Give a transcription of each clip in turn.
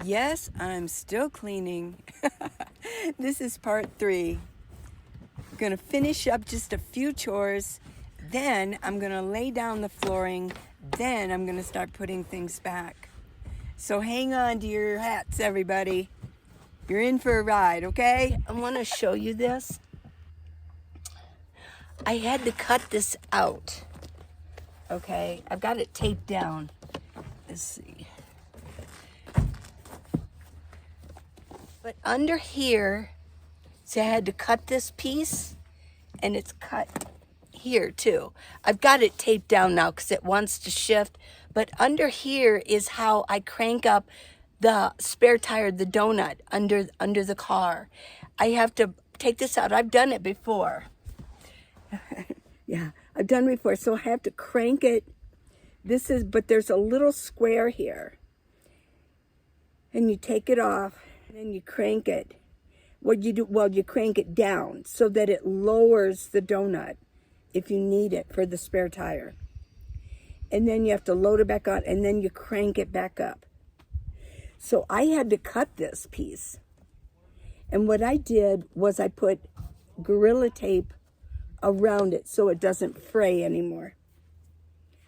Yes, I'm still cleaning. This is part 3. I'm going to finish up just a few chores. Then I'm going to lay down the flooring. Then I'm going to start putting things back. So hang on to your hats, everybody. You're in for a ride, okay? I want to show you this. I had to cut this out. Okay, I've got it taped down. Let's see. But under here, see, I had to cut this piece, and it's cut here too. I've got it taped down now because it wants to shift. But under here is how I crank up the spare tire, the donut under the car. I have to take this out. I've done it before. Yeah, I've done it before. So I have to crank it. But there's a little square here. And you take it off, and then you crank it. What you do, well, you crank it down so that it lowers the donut if you need it for the spare tire. And then you have to load it back on, and then you crank it back up. So I had to cut this piece. And what I did was I put Gorilla Tape around it so it doesn't fray anymore.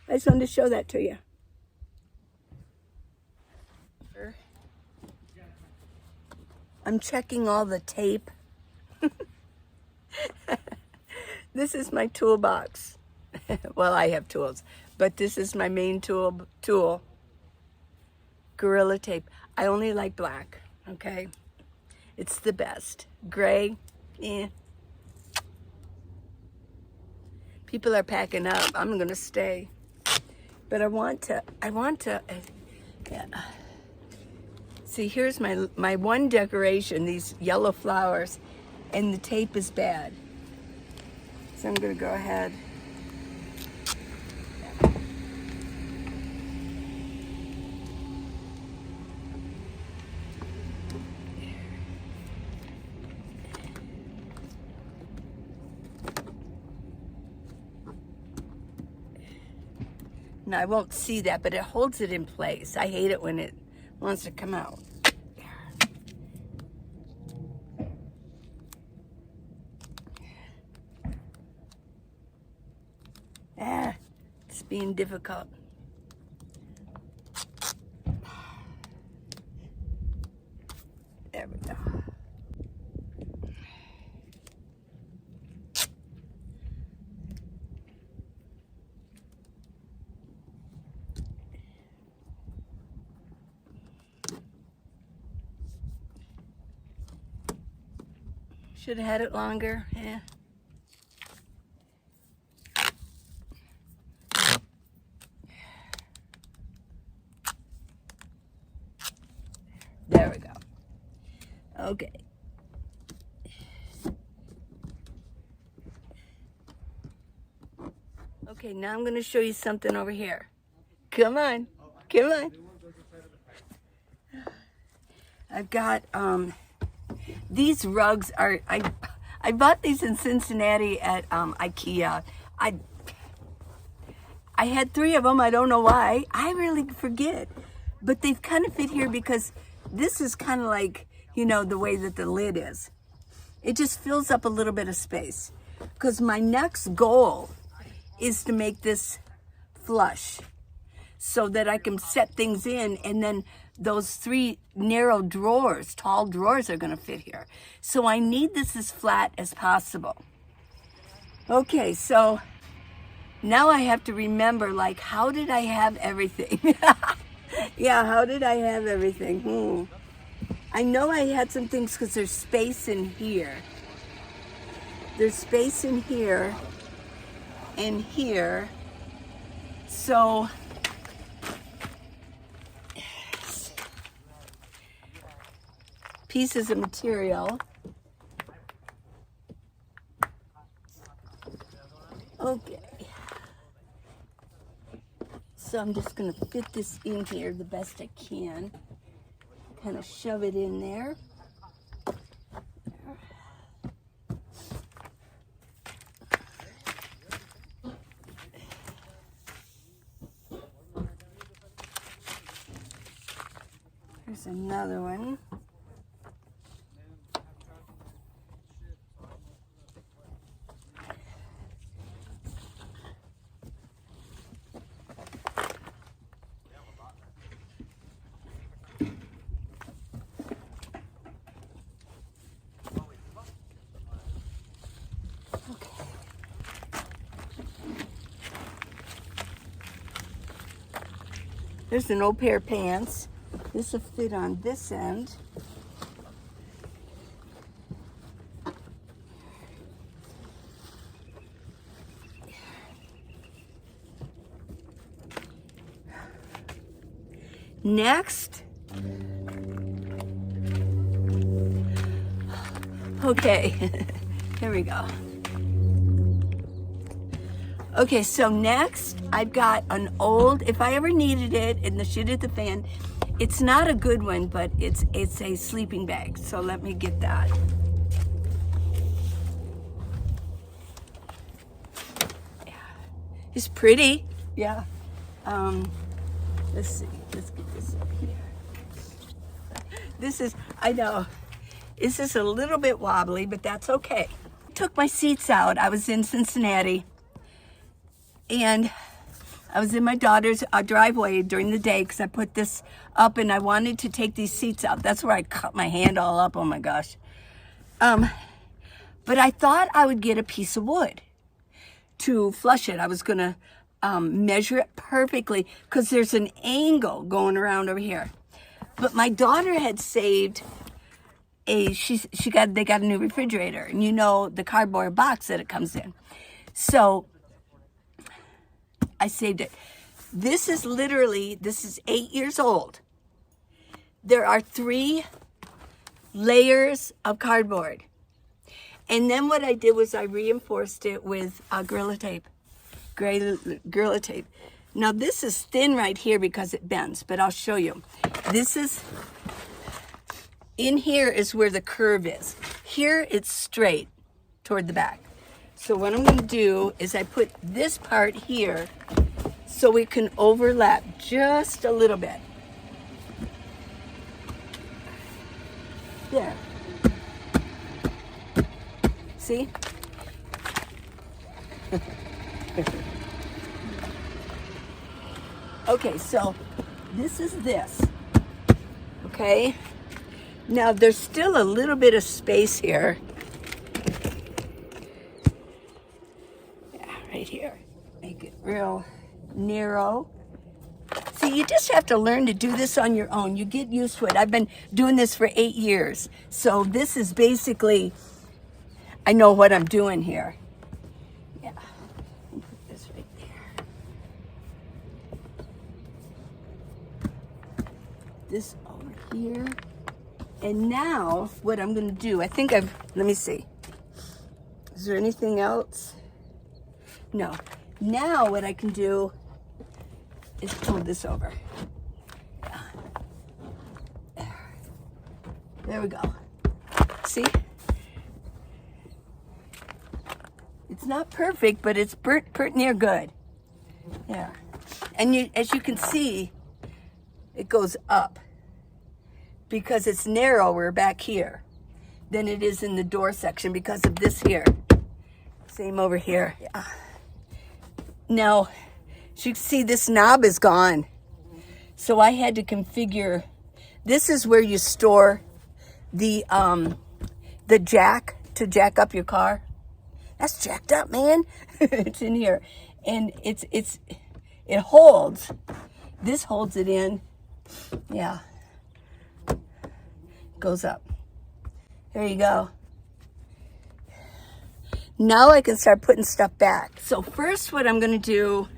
I just wanted to show that to you. I'm checking all the tape. This is my toolbox. Well, I have tools, but this is my main tool. Gorilla Tape. I only like black, okay? It's the best. Gray, eh. People are packing up. I'm gonna stay. But I want to, yeah. See, here's my one decoration, these yellow flowers, and the tape is bad. So I'm gonna go ahead. Now I won't see that, but it holds it in place. I hate it when it wants to come out. It's being difficult. There we go. Should have had it longer, yeah. There we go. Okay. Okay, now I'm going to show you something over here. Come on. Come on. I've got, these rugs are, I bought these in Cincinnati at IKEA. I had 3 of them. I don't know why. I really forget. But they've kind of fit here because this is kind of like, you know, the way that the lid is. It just fills up a little bit of space. Because my next goal is to make this flush so that I can set things in, and then those 3 narrow drawers, tall drawers, are going to fit here. So I need this as flat as possible. Okay, so now I have to remember, like, how did I have everything? Yeah, how did I have everything? I know I had some things because there's space in here. There's space in here and here. So pieces of material. Okay. So I'm just going to fit this in here the best I can. Kind of shove it in there. Here's another one. There's an old pair of pants. This will fit on this end. Next. Okay, here we go. Okay, so next I've got an old, if I ever needed it, in the shit at the fan, it's not a good one, but it's a sleeping bag. So let me get that. Yeah. It's pretty, yeah. Let's see, let's get this up here. This is, I know, this is a little bit wobbly, but that's okay. Took my seats out. I was in Cincinnati. And I was in my daughter's driveway during the day because I put this up and I wanted to take these seats out. That's where I cut my hand all up. Oh my gosh. But I thought I would get a piece of wood to flush it. I was going to measure it perfectly because there's an angle going around over here. But my daughter had saved they got a new refrigerator, and you know the cardboard box that it comes in. So I saved it. This is 8 years old. There are 3 layers of cardboard. And then what I did was I reinforced it with Gorilla Tape. Gorilla Tape. Now this is thin right here because it bends, but I'll show you. In here is where the curve is. Here it's straight toward the back. So what I'm going to do is I put this part here so we can overlap just a little bit. There. See? Okay, so this is this. Okay? Now there's still a little bit of space here. Right here. Make it real narrow. See, you just have to learn to do this on your own. You get used to it. I've been doing this for 8 years. So this is basically, I know what I'm doing here. Yeah. Put this right there. This over here. And now what I'm going to do, let me see. Is there anything else? No. Now what I can do is pull this over. There we go. See? It's not perfect, but it's pretty near good. Yeah. And as you can see, it goes up because it's narrower back here than it is in the door section because of this here. Same over here. Yeah. Now, as you can see, this knob is gone. So I had to configure, this is where you store the jack to jack up your car. That's jacked up, man. It's in here. And it holds. This holds it in. Yeah. Goes up. There you go. Now I can start putting stuff back. So first what I'm going to do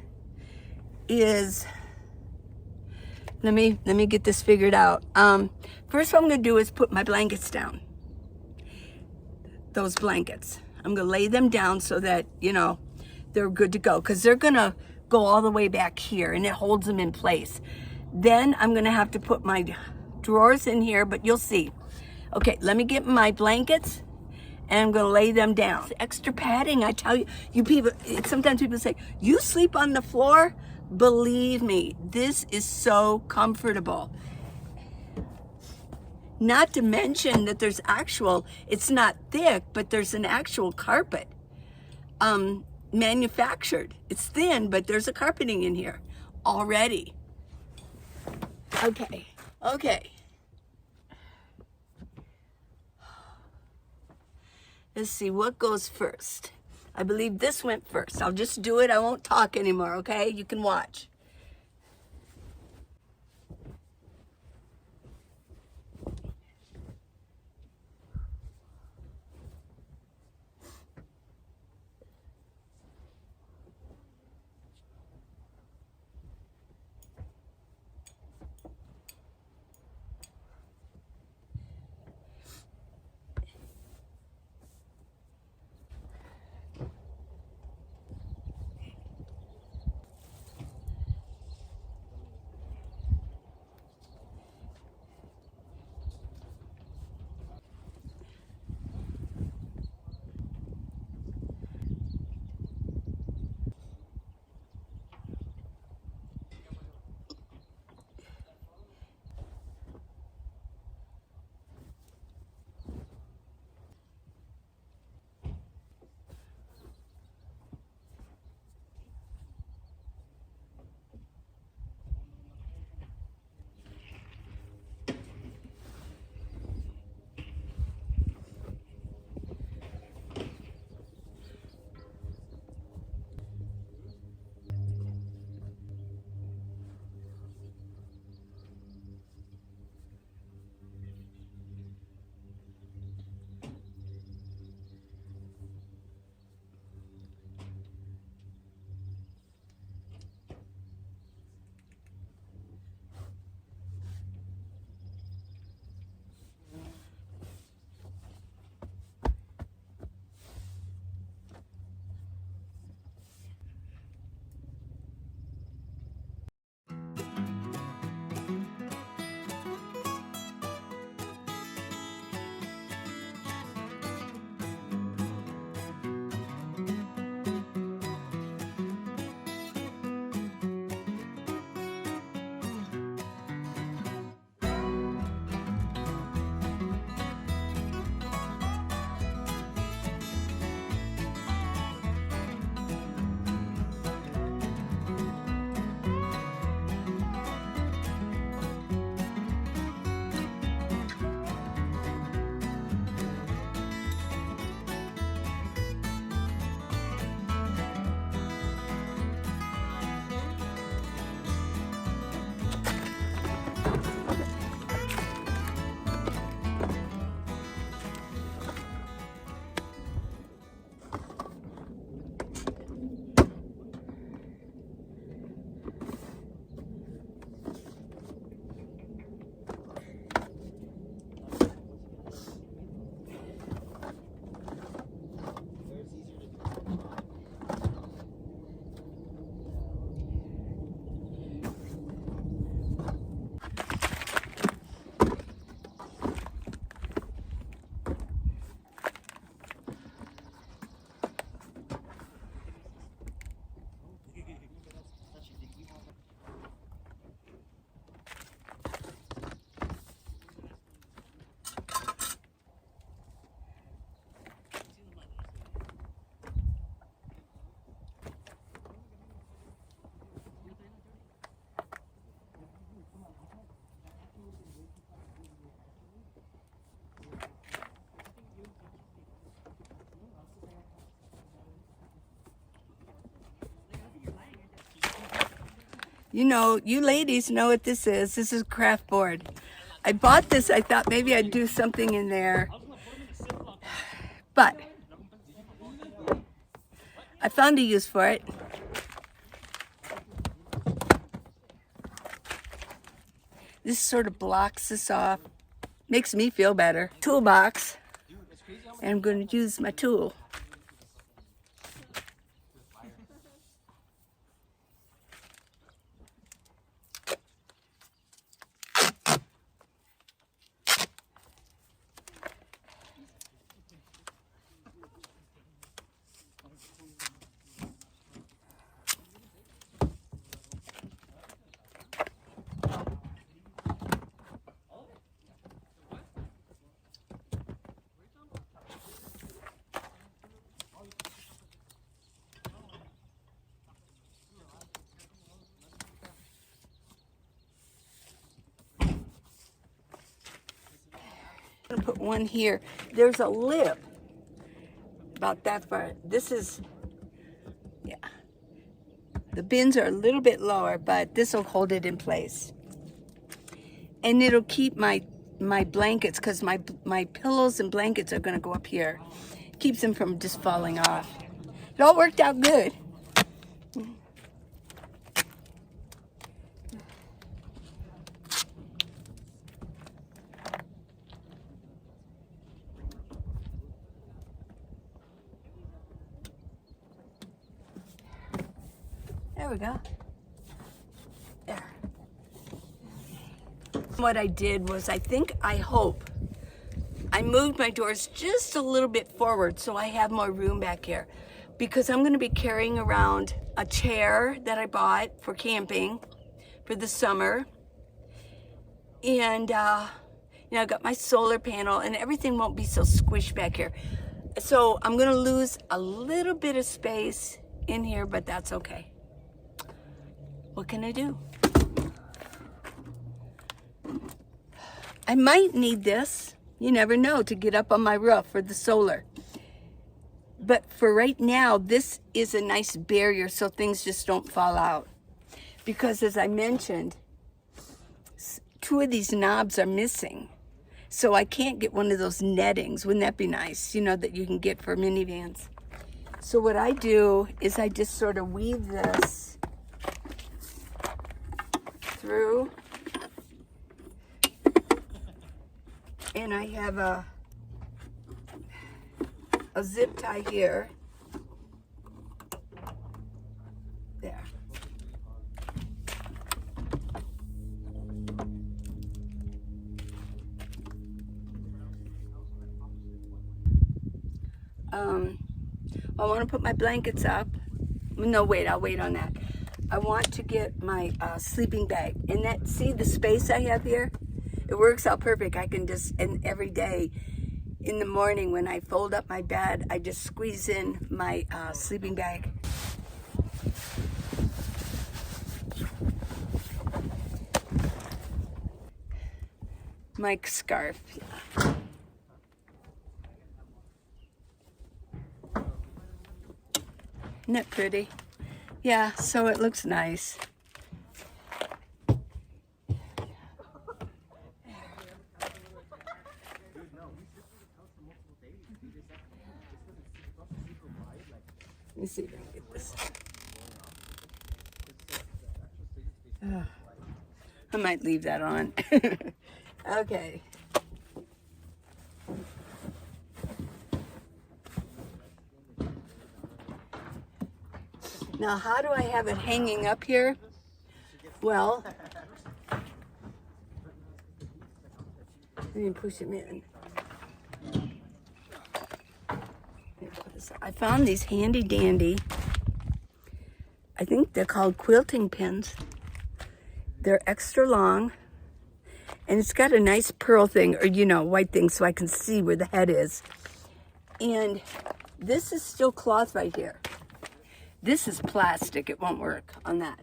is, let me get this figured out. First what I'm going to do is put my blankets down. Those blankets. I'm going to lay them down so that, they're good to go. Because they're going to go all the way back here and it holds them in place. Then I'm going to have to put my drawers in here, but you'll see. Okay, let me get my blankets. And I'm going to lay them down. It's extra padding, I tell you. You people, sometimes people say, you sleep on the floor? Believe me, this is so comfortable. Not to mention that there's actual, it's not thick, but there's an actual carpet manufactured. It's thin, but there's a carpeting in here already. Okay, okay. Let's see, what goes first? I believe this went first. I'll just do it. I won't talk anymore, okay? You can watch. You know, you ladies know what this is. This is a craft board. I bought this, I thought maybe I'd do something in there. But I found a use for it. This sort of blocks this off. Makes me feel better. Toolbox. And I'm going to use my tool. I'm gonna put one here. There's a lip about that far. This is, yeah. The bins are a little bit lower, but this will hold it in place. And it'll keep my blankets, because my pillows and blankets are gonna go up here. Keeps them from just falling off. It all worked out good. There we go. There. What I did was, I hope, I moved my doors just a little bit forward so I have more room back here, because I'm going to be carrying around a chair that I bought for camping for the summer. And, you know, I got my solar panel, and everything won't be so squished back here. So I'm going to lose a little bit of space in here, but that's okay. What can I do? I might need this, you never know, to get up on my roof for the solar. But for right now, this is a nice barrier so things just don't fall out. Because as I mentioned, 2 of these knobs are missing. So I can't get one of those nettings. Wouldn't that be nice, you know, that you can get for minivans? So what I do is I just sort of weave this through, and I have a zip tie here. There. I want to put my blankets up. No, wait, I'll wait on that. I want to get my sleeping bag. And that, see the space I have here? It works out perfect. I can just, and every day in the morning when I fold up my bed, I just squeeze in my sleeping bag. My scarf. Isn't that pretty? Yeah, so it looks nice. Let me see if I can get this. I might leave that on. Okay. Now, how do I have it hanging up here? Well, let me push him in. I found these handy dandy, I think they're called quilting pins. They're extra long, and it's got a nice pearl thing, or, you know, white thing, so I can see where the head is. And this is still cloth right here. This is plastic, it won't work on that.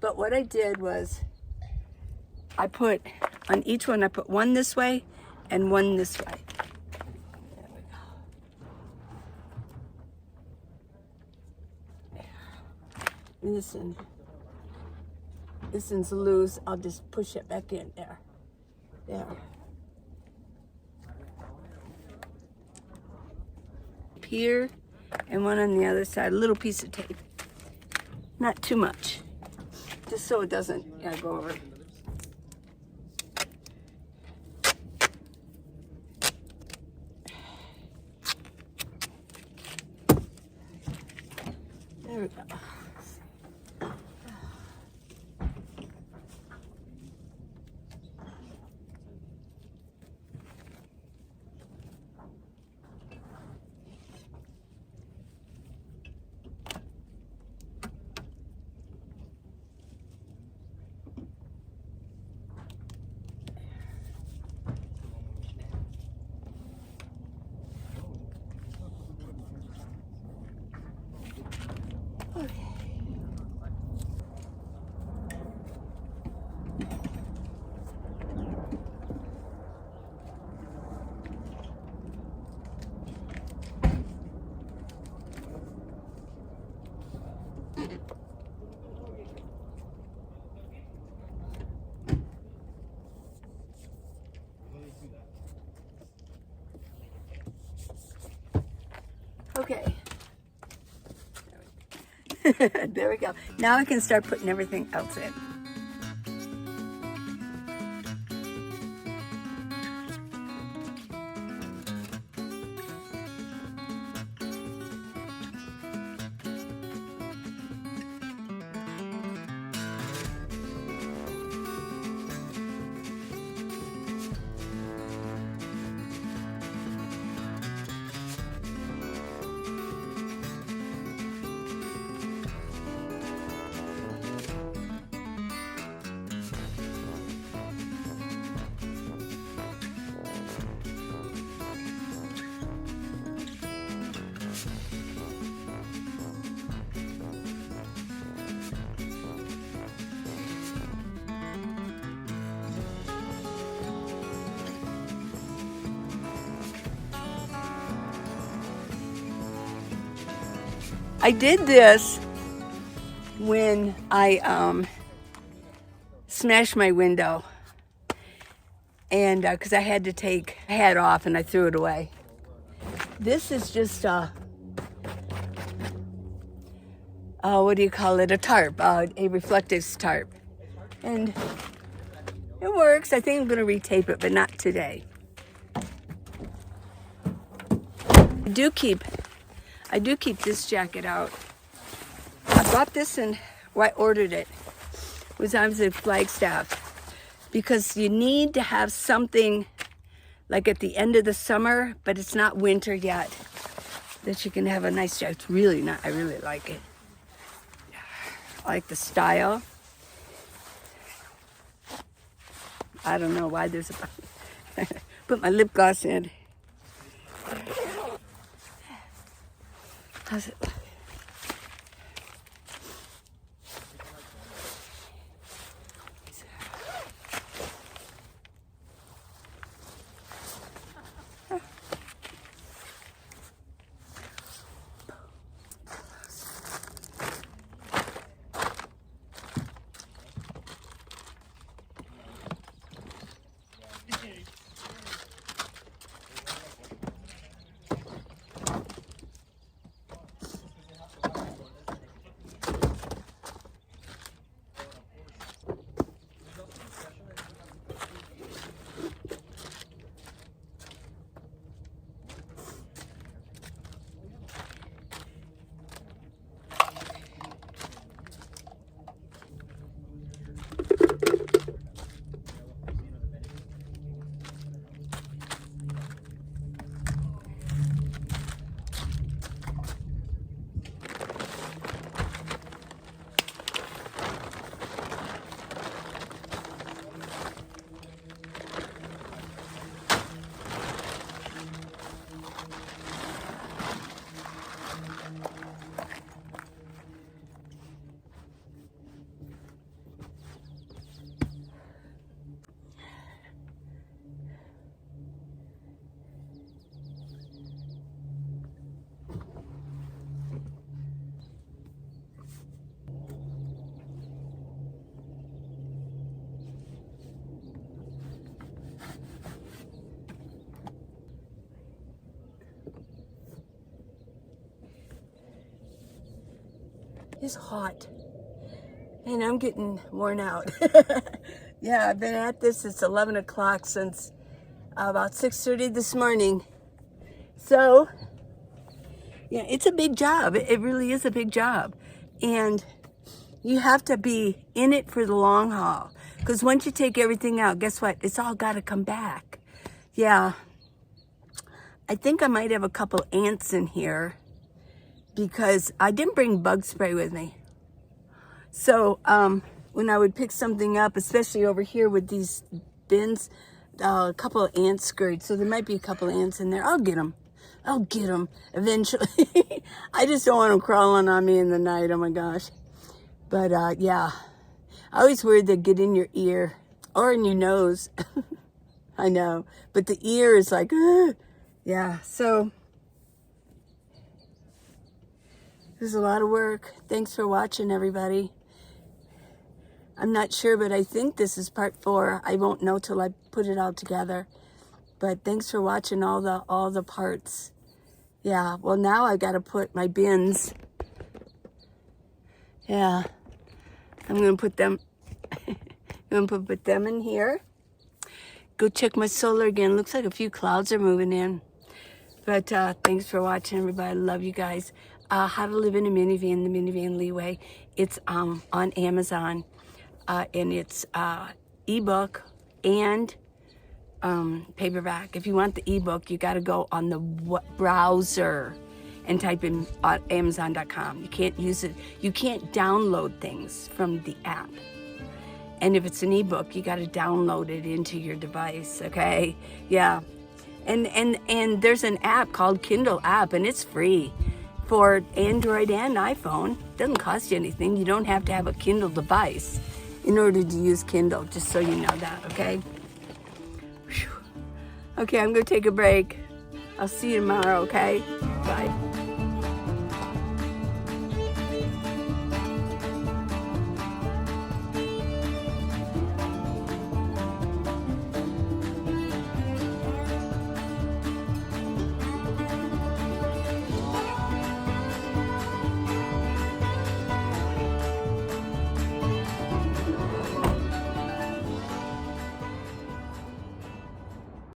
But what I did was, I put, on each one, I put one this way and one this way. There we go. And this one's loose, I'll just push it back in there. There. Here, and one on the other side, a little piece of tape. Not too much, just so it doesn't go over. There we go. Okay. Okay. There we go. Now I can start putting everything else in. I did this when I smashed my window, and because I had to take a hat off and I threw it away. This is just what do you call it? A tarp, a reflective tarp, and it works. I think I'm going to retape it, but not today. I do keep this jacket out. I bought this and I ordered it. It was I was at Flagstaff, because you need to have something like at the end of the summer, but it's not winter yet, that you can have a nice jacket. It's really not. I really like it. I like the style. I don't know why there's a put my lip gloss in. How's it look? It's hot, and I'm getting worn out. Yeah, I've been at this. It's 11 o'clock since about 6:30 this morning. So, yeah, it's a big job. It really is a big job. And you have to be in it for the long haul. Because once you take everything out, guess what? It's all got to come back. Yeah. I think I might have a couple ants in here, because I didn't bring bug spray with me. So when I would pick something up, especially over here with these bins, a couple of ants scurried. So there might be a couple of ants in there. I'll get them. I'll get them eventually. I just don't want them crawling on me in the night. Oh my gosh. But yeah, I always worried they'd get in your ear or in your nose. I know. But the ear is like, yeah. So there's a lot of work. Thanks for watching, everybody. I'm not sure, but I think this is part 4. I won't know till I put it all together. But thanks for watching all the parts. Yeah, well now I gotta put my bins. Yeah, I'm gonna put them, I'm gonna put them in here. Go check my solar again. Looks like a few clouds are moving in. But thanks for watching, everybody. I love you guys. How to Live in a Minivan, the Minivan Leeway. It's on Amazon, and it's ebook and paperback. If you want the ebook, you got to go on the browser and type in Amazon.com. You can't use it. You can't download things from the app. And if it's an ebook, you got to download it into your device, okay? Yeah. And there's an app called Kindle app, and it's free for Android and iPhone. It doesn't cost you anything. You don't have to have a Kindle device in order to use Kindle, just so you know that, okay? Whew. Okay, I'm going to take a break. I'll see you tomorrow, okay? Bye.